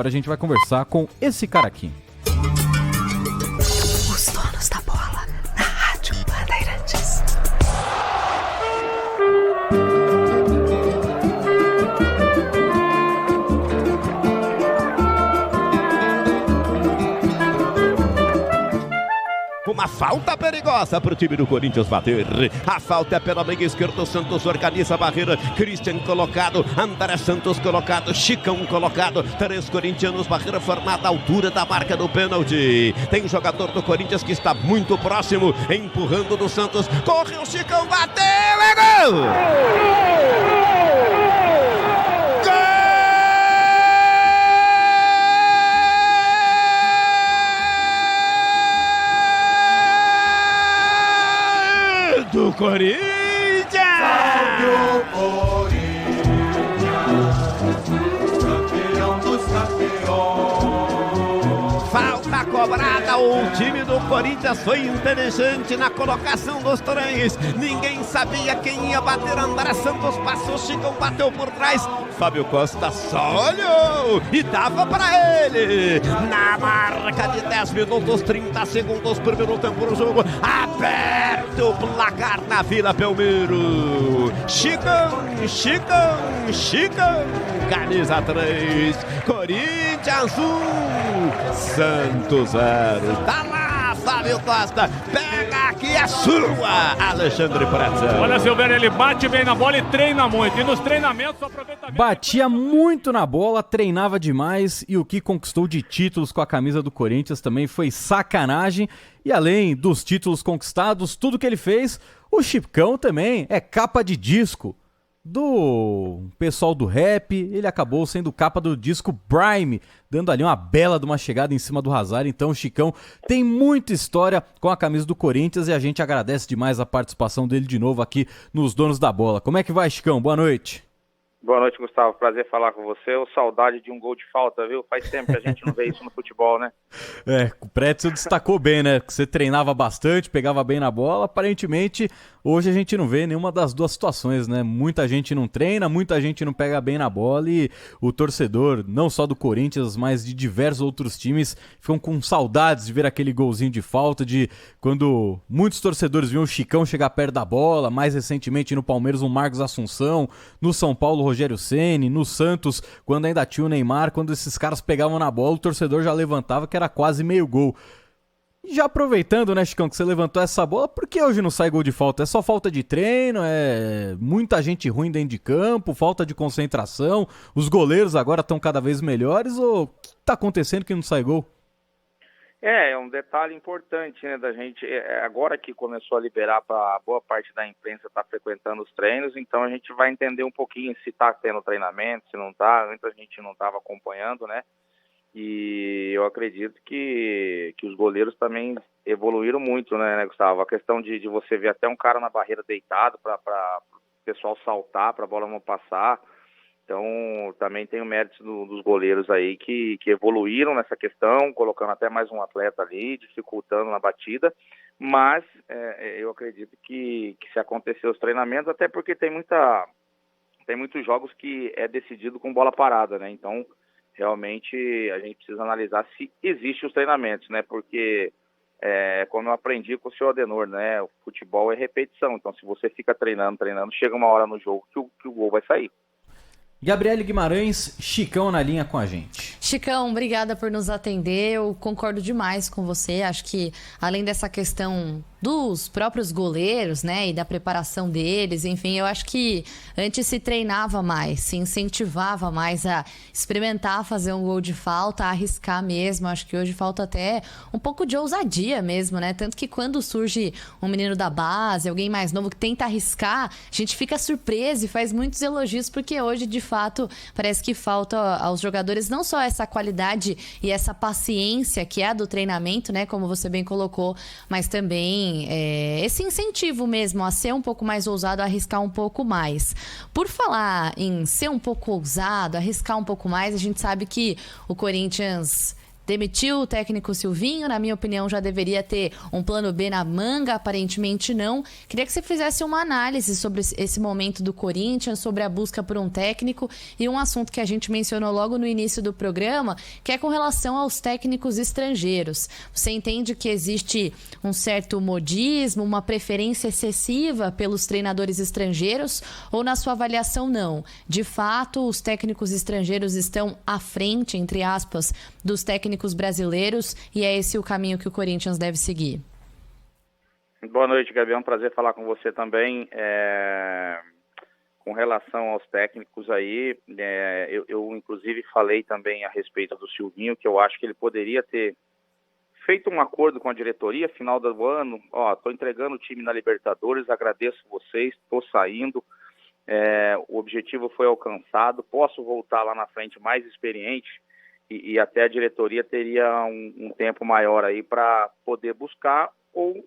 Agora a gente vai conversar com esse cara aqui. Os donos da bola, na Rádio Bandeirantes. Uma falta perigosa para o time do Corinthians bater. A falta é pela meia esquerda. O Santos organiza a barreira. Christian colocado, André Santos colocado, Chicão colocado. 3 corintianos, barreira formada à altura da marca do pênalti. Tem jogador do Corinthians que está muito próximo, empurrando do Santos. Corre o Chicão, bateu, é gol! Do Corinthians! Salve o Corinthians, campeão dos campeões. Falta cobrada, o time do Corinthians foi inteligente na colocação dos três. Ninguém sabia quem ia bater. André Santos passou, Chicão bateu por trás. Fábio Costa só olhou e dava pra ele. Na marca de 10 minutos, 30 segundos, primeiro tempo do jogo. Aberto o placar na Vila Belmiro. Chicão, camisa 3, Corinthians 1, Santos 0. Tá lá, Fábio Costa, pega aqui a sua, Alexandre Pretzel. Olha, Silvério, ele bate bem na bola e treina muito, e nos treinamentos o aproveitamento... Batia muito na bola, treinava demais, e o que conquistou de títulos com a camisa do Corinthians também foi sacanagem. E além dos títulos conquistados, tudo que ele fez, o Chicão também é capa de disco do pessoal do rap. Ele acabou sendo capa do disco Prime, dando ali uma bela de uma chegada em cima do Hazard. Então o Chicão tem muita história com a camisa do Corinthians e a gente agradece demais a participação dele de novo aqui nos Donos da Bola. Como é que vai, Chicão? Boa noite. Boa noite, Gustavo. Prazer falar com você. Saudade de um gol de falta, viu? Faz tempo que a gente não vê isso no futebol, né? O Pretzel destacou bem, né? Que você treinava bastante, pegava bem na bola. Aparentemente, hoje a gente não vê nenhuma das duas situações, né? Muita gente não treina, muita gente não pega bem na bola e o torcedor, não só do Corinthians, mas de diversos outros times, ficam com saudades de ver aquele golzinho de falta, de quando muitos torcedores viam o Chicão chegar perto da bola, mais recentemente no Palmeiras o Marcos Assunção, no São Paulo Rogério Ceni, no Santos, quando ainda tinha o Neymar, quando esses caras pegavam na bola, o torcedor já levantava que era quase meio gol. E já aproveitando, né, Chicão, que você levantou essa bola, por que hoje não sai gol de falta? É só falta de treino, é muita gente ruim dentro de campo, falta de concentração, os goleiros agora estão cada vez melhores, ou o que está acontecendo que não sai gol? É um detalhe importante, né, da gente, agora que começou a liberar para boa parte da imprensa estar frequentando os treinos, então a gente vai entender um pouquinho se está tendo treinamento, se não está, muita gente não estava acompanhando, né, e eu acredito que os goleiros também evoluíram muito, né, Gustavo, a questão de você ver até um cara na barreira deitado para o pessoal saltar, para a bola não passar. Então, também tem o mérito dos goleiros aí que evoluíram nessa questão, colocando até mais um atleta ali, dificultando na batida, mas eu acredito que se acontecer os treinamentos, até porque tem muitos jogos que é decidido com bola parada, né? Então, realmente, a gente precisa analisar se existem os treinamentos, né? Porque, como eu aprendi com o senhor Adenor, né? O futebol é repetição, então se você fica treinando, chega uma hora no jogo que o gol vai sair. Gabriele Guimarães, Chicão na linha com a gente. Chicão, obrigada por nos atender. Eu concordo demais com você. Acho que além dessa questão dos próprios goleiros, né, e da preparação deles, enfim, eu acho que antes se treinava mais, se incentivava mais a experimentar fazer um gol de falta, a arriscar mesmo. Acho que hoje falta até um pouco de ousadia mesmo, né? Tanto que quando surge um menino da base, alguém mais novo que tenta arriscar, a gente fica surpreso e faz muitos elogios, porque hoje, de fato, parece que falta aos jogadores não só essa qualidade e essa paciência que é a do treinamento, né, como você bem colocou, mas também esse incentivo mesmo a ser um pouco mais ousado, a arriscar um pouco mais. Por falar em ser um pouco ousado, arriscar um pouco mais, a gente sabe que o Corinthians demitiu o técnico Silvinho, na minha opinião já deveria ter um plano B na manga, aparentemente não. Queria que você fizesse uma análise sobre esse momento do Corinthians, sobre a busca por um técnico e um assunto que a gente mencionou logo no início do programa, que é com relação aos técnicos estrangeiros. Você entende que existe um certo modismo, uma preferência excessiva pelos treinadores estrangeiros ou, na sua avaliação, não? De fato, os técnicos estrangeiros estão à frente, entre aspas, dos técnicos brasileiros e é esse o caminho que o Corinthians deve seguir? Boa noite, Gabi. É um prazer falar com você também. Com relação aos técnicos aí, eu inclusive falei também a respeito do Silvinho, que eu acho que ele poderia ter feito um acordo com a diretoria, final do ano, estou entregando o time na Libertadores, agradeço vocês, estou saindo, o objetivo foi alcançado, posso voltar lá na frente mais experiente e até a diretoria teria um tempo maior aí para poder buscar ou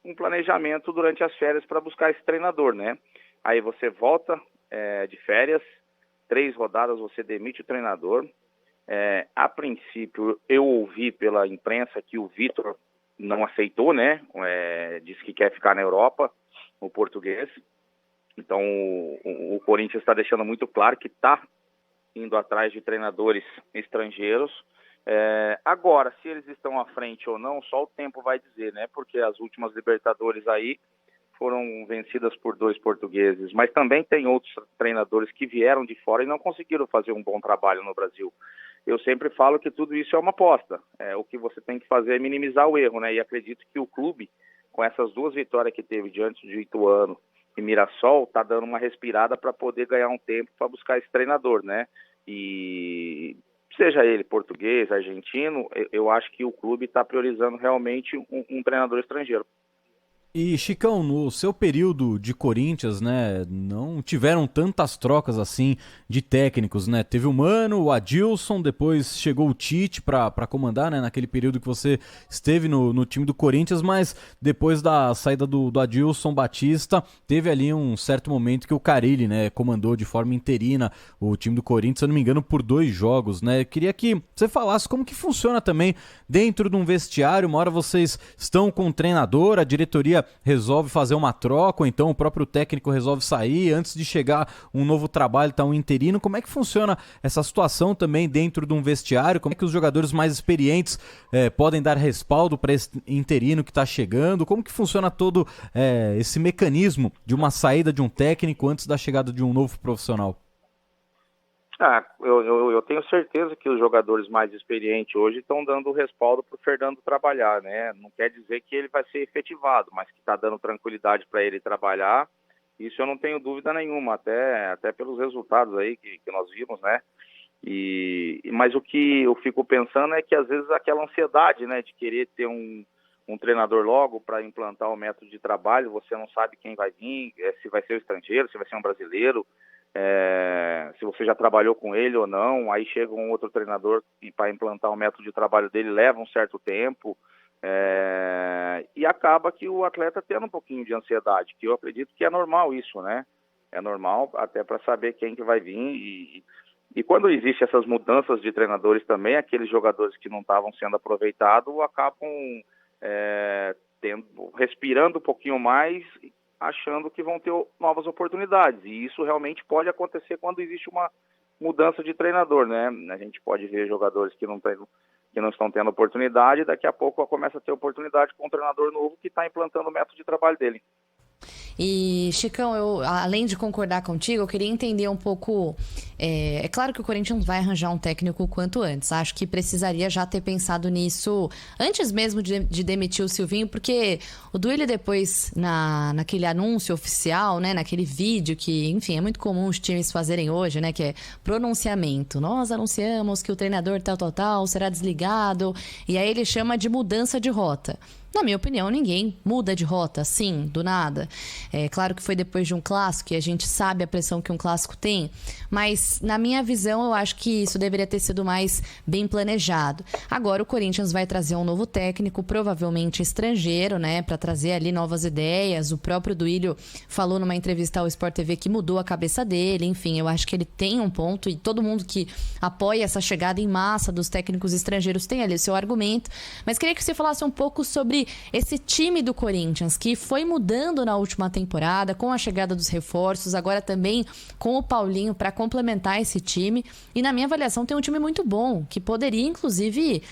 um planejamento durante as férias para buscar esse treinador, né? Aí você volta de férias, 3 rodadas você demite o treinador. A princípio, eu ouvi pela imprensa que o Vitor não aceitou, né? Disse que quer ficar na Europa, o português. Então, o Corinthians está deixando muito claro que está indo atrás de treinadores estrangeiros. Agora, se eles estão à frente ou não, só o tempo vai dizer, né? Porque as últimas Libertadores aí foram vencidas por 2 portugueses, mas também tem outros treinadores que vieram de fora e não conseguiram fazer um bom trabalho no Brasil. Eu sempre falo que tudo isso é uma aposta. O que você tem que fazer é minimizar o erro, né? E acredito que o clube, com essas 2 vitórias que teve diante de Ituano e Mirassol, está dando uma respirada para poder ganhar um tempo para buscar esse treinador, né? E seja ele português, argentino, eu acho que o clube está priorizando realmente um treinador estrangeiro. E, Chicão, no seu período de Corinthians, né, não tiveram tantas trocas assim de técnicos, né? Teve o Mano, o Adilson, depois chegou o Tite para comandar, né, naquele período que você esteve no time do Corinthians, mas depois da saída do Adilson Batista, teve ali um certo momento que o Carille, né, comandou de forma interina o time do Corinthians, se eu não me engano, por 2 jogos, né? Eu queria que você falasse como que funciona também dentro de um vestiário. Uma hora vocês estão com um treinador, a diretoria resolve fazer uma troca, ou então o próprio técnico resolve sair, antes de chegar um novo trabalho, tá um interino. Como é que funciona essa situação também dentro de um vestiário? Como é que os jogadores mais experientes podem dar respaldo para esse interino que está chegando? Como que funciona todo esse mecanismo de uma saída de um técnico antes da chegada de um novo profissional? Eu tenho certeza que os jogadores mais experientes hoje estão dando respaldo para o Fernando trabalhar, né? Não quer dizer que ele vai ser efetivado, mas que está dando tranquilidade para ele trabalhar, isso eu não tenho dúvida nenhuma, até pelos resultados aí que nós vimos, né? Mas o que eu fico pensando é que às vezes aquela ansiedade, né, de querer ter um treinador logo para implantar o método de trabalho, você não sabe quem vai vir, se vai ser um estrangeiro, se vai ser um brasileiro, se você já trabalhou com ele ou não, aí chega um outro treinador e para implantar o método de trabalho dele leva um certo tempo, e acaba que o atleta tendo um pouquinho de ansiedade, que eu acredito que é normal isso, né? É normal até para saber quem que vai vir e quando existem essas mudanças de treinadores também, aqueles jogadores que não estavam sendo aproveitados acabam respirando um pouquinho mais, achando que vão ter novas oportunidades, e isso realmente pode acontecer quando existe uma mudança de treinador, né? A gente pode ver jogadores que não estão tendo oportunidade, daqui a pouco começa a ter oportunidade com um treinador novo que está implantando o método de trabalho dele. E, Chicão, eu, além de concordar contigo, eu queria entender um pouco... É claro que o Corinthians vai arranjar um técnico o quanto antes. Acho que precisaria já ter pensado nisso antes mesmo de demitir o Silvinho, porque o Duílio depois, naquele anúncio oficial, né, naquele vídeo que, enfim, é muito comum os times fazerem hoje, né, que é pronunciamento. Nós anunciamos que o treinador tal será desligado, e aí ele chama de mudança de rota. Na minha opinião, ninguém muda de rota, assim, do nada. É claro que foi depois de um clássico e a gente sabe a pressão que um clássico tem, mas na minha visão eu acho que isso deveria ter sido mais bem planejado. Agora o Corinthians vai trazer um novo técnico, provavelmente estrangeiro, né, para trazer ali novas ideias. O próprio Duílio falou numa entrevista ao Sport TV que mudou a cabeça dele. Enfim, eu acho que ele tem um ponto e todo mundo que apoia essa chegada em massa dos técnicos estrangeiros tem ali o seu argumento. Mas queria que você falasse um pouco sobre esse time do Corinthians, que foi mudando na última temporada, com a chegada dos reforços, agora também com o Paulinho para complementar esse time. E na minha avaliação tem um time muito bom, que poderia inclusive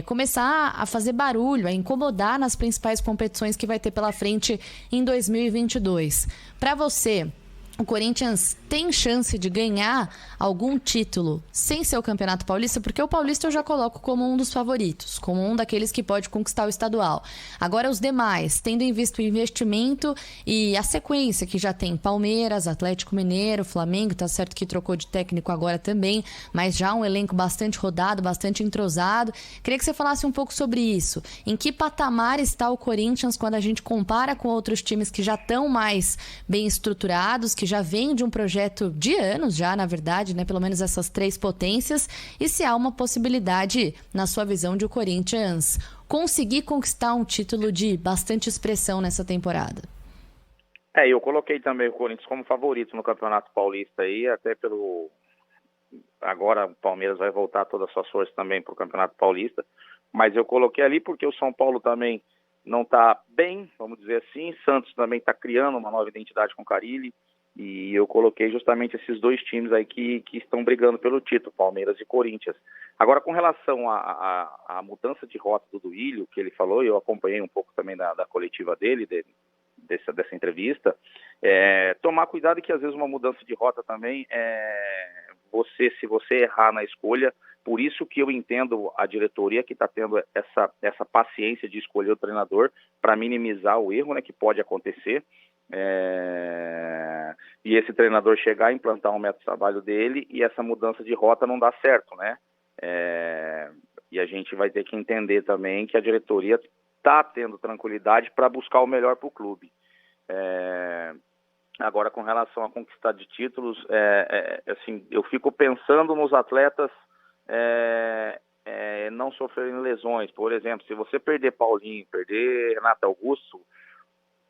começar a fazer barulho, a incomodar nas principais competições que vai ter pela frente em 2022. Para você, o Corinthians tem chance de ganhar algum título sem ser o Campeonato Paulista? Porque o Paulista eu já coloco como um dos favoritos, como um daqueles que pode conquistar o estadual. Agora os demais, tendo em vista o investimento e a sequência que já tem Palmeiras, Atlético Mineiro, Flamengo, tá certo que trocou de técnico agora também, mas já um elenco bastante rodado, bastante entrosado. Queria que você falasse um pouco sobre isso. Em que patamar está o Corinthians quando a gente compara com outros times que já estão mais bem estruturados, que já vem de um projeto de anos já, na verdade, né? Pelo menos essas 3 potências, e se há uma possibilidade, na sua visão, de o Corinthians conseguir conquistar um título de bastante expressão nessa temporada. Eu coloquei também o Corinthians como favorito no Campeonato Paulista aí, até pelo... Agora o Palmeiras vai voltar todas as suas forças também para o Campeonato Paulista, mas eu coloquei ali porque o São Paulo também não está bem, vamos dizer assim. Santos também está criando uma nova identidade com o Carille. E eu coloquei justamente esses 2 times aí que estão brigando pelo título, Palmeiras e Corinthians. Agora, com relação à mudança de rota do Duílio, que ele falou, eu acompanhei um pouco também da coletiva dele, dessa entrevista, tomar cuidado que às vezes uma mudança de rota também, se você errar na escolha, por isso que eu entendo a diretoria que está tendo essa paciência de escolher o treinador para minimizar o erro, né, que pode acontecer. E esse treinador chegar a implantar um método de trabalho dele e essa mudança de rota não dá certo, né? E a gente vai ter que entender também que a diretoria está tendo tranquilidade para buscar o melhor para o clube. Agora, com relação à conquista de títulos, assim, eu fico pensando nos atletas não sofrerem lesões. Por exemplo, se você perder Paulinho, perder Renato Augusto,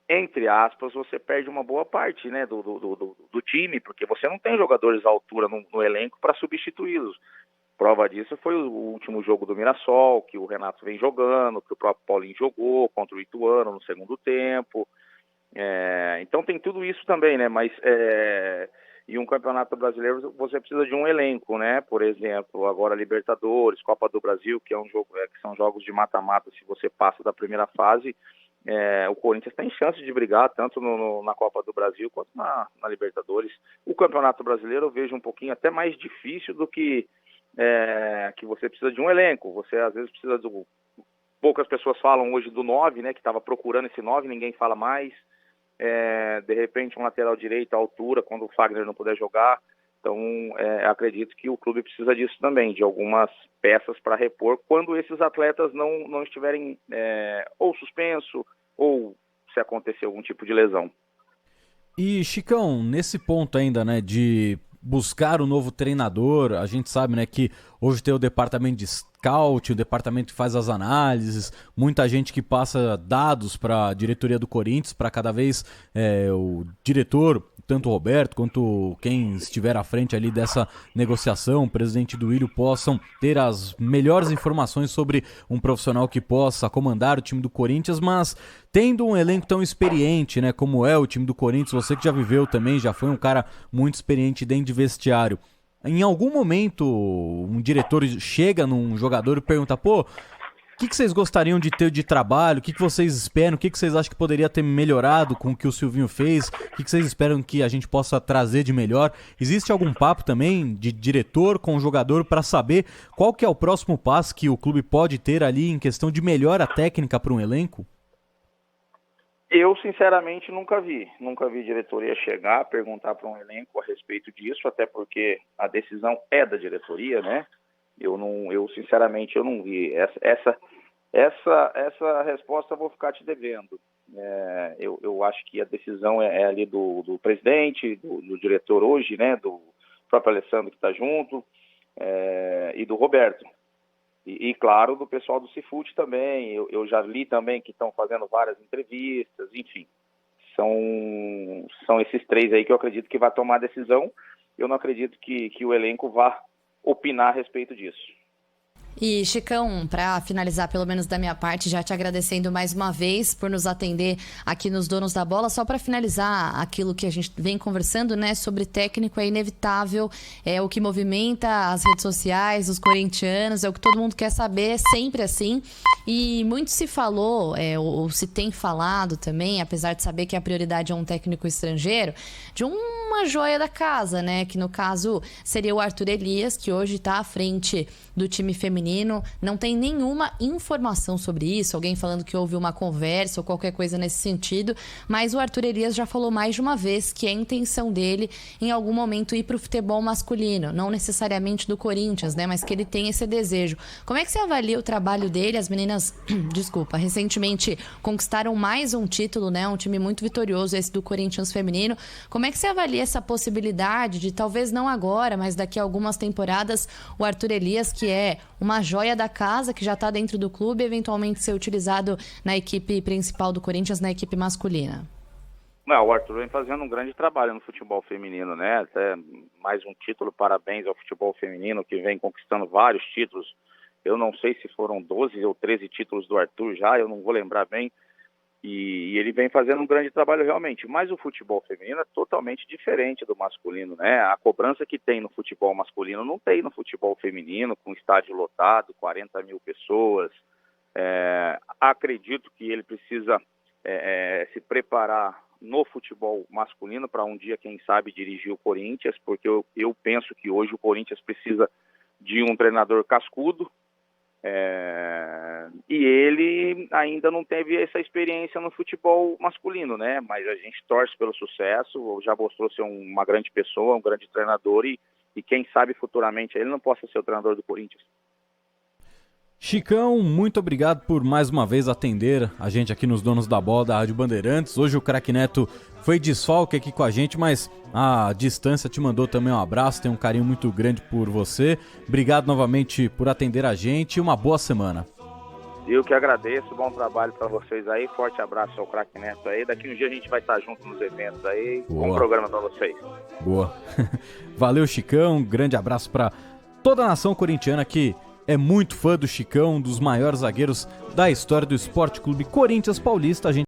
entre aspas, você perde uma boa parte, né, do time, porque você não tem jogadores à altura no elenco para substituí-los. Prova disso foi o último jogo do Mirassol, que o Renato vem jogando, que o próprio Paulinho jogou contra o Ituano no segundo tempo. Então tem tudo isso também, né, mas em um campeonato brasileiro você precisa de um elenco, né, por exemplo, agora Libertadores, Copa do Brasil, que é um jogo, que são jogos de mata-mata. Se você passa da primeira fase, o Corinthians tem chance de brigar tanto na Copa do Brasil quanto na Libertadores. O Campeonato Brasileiro eu vejo um pouquinho até mais difícil do que você precisa de um elenco. Você às vezes precisa poucas pessoas falam hoje do 9, né, que estava procurando esse 9, ninguém fala mais. De repente um lateral direito à altura quando o Fagner não puder jogar. Então acredito que o clube precisa disso também, de algumas peças para repor quando esses atletas não estiverem ou suspenso ou se acontecer algum tipo de lesão. E Chicão, nesse ponto ainda, né, de buscar um novo treinador, a gente sabe, né, que hoje tem o departamento de scout, o departamento que faz as análises, muita gente que passa dados para a diretoria do Corinthians, para cada vez o diretor, tanto o Roberto quanto quem estiver à frente ali dessa negociação, o presidente Duílio, possam ter as melhores informações sobre um profissional que possa comandar o time do Corinthians, mas tendo um elenco tão experiente, né, como é o time do Corinthians, você que já viveu também, já foi um cara muito experiente dentro de vestiário, em algum momento um diretor chega num jogador e pergunta, o que vocês gostariam de ter de trabalho? O que vocês esperam? O que vocês acham que poderia ter melhorado com o que o Silvinho fez? O que vocês esperam que a gente possa trazer de melhor? Existe algum papo também de diretor com o jogador para saber qual que é o próximo passo que o clube pode ter ali em questão de melhora técnica para um elenco? Eu, sinceramente, nunca vi diretoria chegar, perguntar para um elenco a respeito disso, até porque a decisão é da diretoria, né? Eu sinceramente, eu não vi. Essa resposta eu vou ficar te devendo. Eu acho que a decisão é ali do presidente, do diretor hoje, né, do próprio Alessandro que está junto, e do Roberto. E claro, do pessoal do Cifute também. Eu já li também que estão fazendo várias entrevistas, enfim. São esses 3 aí que eu acredito que vai tomar a decisão. Eu não acredito que o elenco vá opinar a respeito disso. E, Chicão, para finalizar, pelo menos da minha parte, já te agradecendo mais uma vez por nos atender aqui nos Donos da Bola. Só para finalizar aquilo que a gente vem conversando, né, sobre técnico, é inevitável, é o que movimenta as redes sociais, os corintianos, é o que todo mundo quer saber, é sempre assim. E muito se falou, ou se tem falado também, apesar de saber que a prioridade é um técnico estrangeiro, de uma joia da casa, né, que no caso seria o Arthur Elias, que hoje está à frente do time feminino. Não tem nenhuma informação sobre isso, alguém falando que houve uma conversa ou qualquer coisa nesse sentido, mas o Arthur Elias já falou mais de uma vez que é a intenção dele em algum momento ir para o futebol masculino, não necessariamente do Corinthians, né, mas que ele tem esse desejo. Como é que você avalia o trabalho dele? As meninas, recentemente conquistaram mais um título, né, um time muito vitorioso, esse do Corinthians feminino. Como é que você avalia essa possibilidade de, talvez não agora, mas daqui a algumas temporadas, o Arthur Elias, que é uma joia da casa, que já está dentro do clube, eventualmente ser utilizado na equipe principal do Corinthians, na equipe masculina? O Arthur vem fazendo um grande trabalho no futebol feminino, né? Até mais um título, parabéns ao futebol feminino, que vem conquistando vários títulos. Eu não sei se foram 12 ou 13 títulos do Arthur já, eu não vou lembrar bem. E ele vem fazendo um grande trabalho realmente. Mas o futebol feminino é totalmente diferente do masculino, né? A cobrança que tem no futebol masculino não tem no futebol feminino, com estádio lotado, 40 mil pessoas. Acredito que ele precisa se preparar no futebol masculino para um dia, quem sabe, dirigir o Corinthians, porque eu penso que hoje o Corinthians precisa de um treinador cascudo, e ele ainda não teve essa experiência no futebol masculino, né? Mas a gente torce pelo sucesso, já mostrou ser uma grande pessoa, um grande treinador, e quem sabe futuramente ele não possa ser o treinador do Corinthians. Chicão, muito obrigado por mais uma vez atender a gente aqui nos Donos da Bola da Rádio Bandeirantes. Hoje o Craque Neto foi desfalque aqui com a gente, mas a distância te mandou também um abraço, tem um carinho muito grande por você. Obrigado novamente por atender a gente e uma boa semana. Eu que agradeço, bom trabalho para vocês aí, forte abraço ao Craque Neto aí. Daqui um dia a gente vai estar junto nos eventos aí, bom programa para vocês. Boa. Valeu, Chicão, um grande abraço para toda a nação corintiana que é muito fã do Chicão, um dos maiores zagueiros da história do Esporte Clube Corinthians Paulista. A gente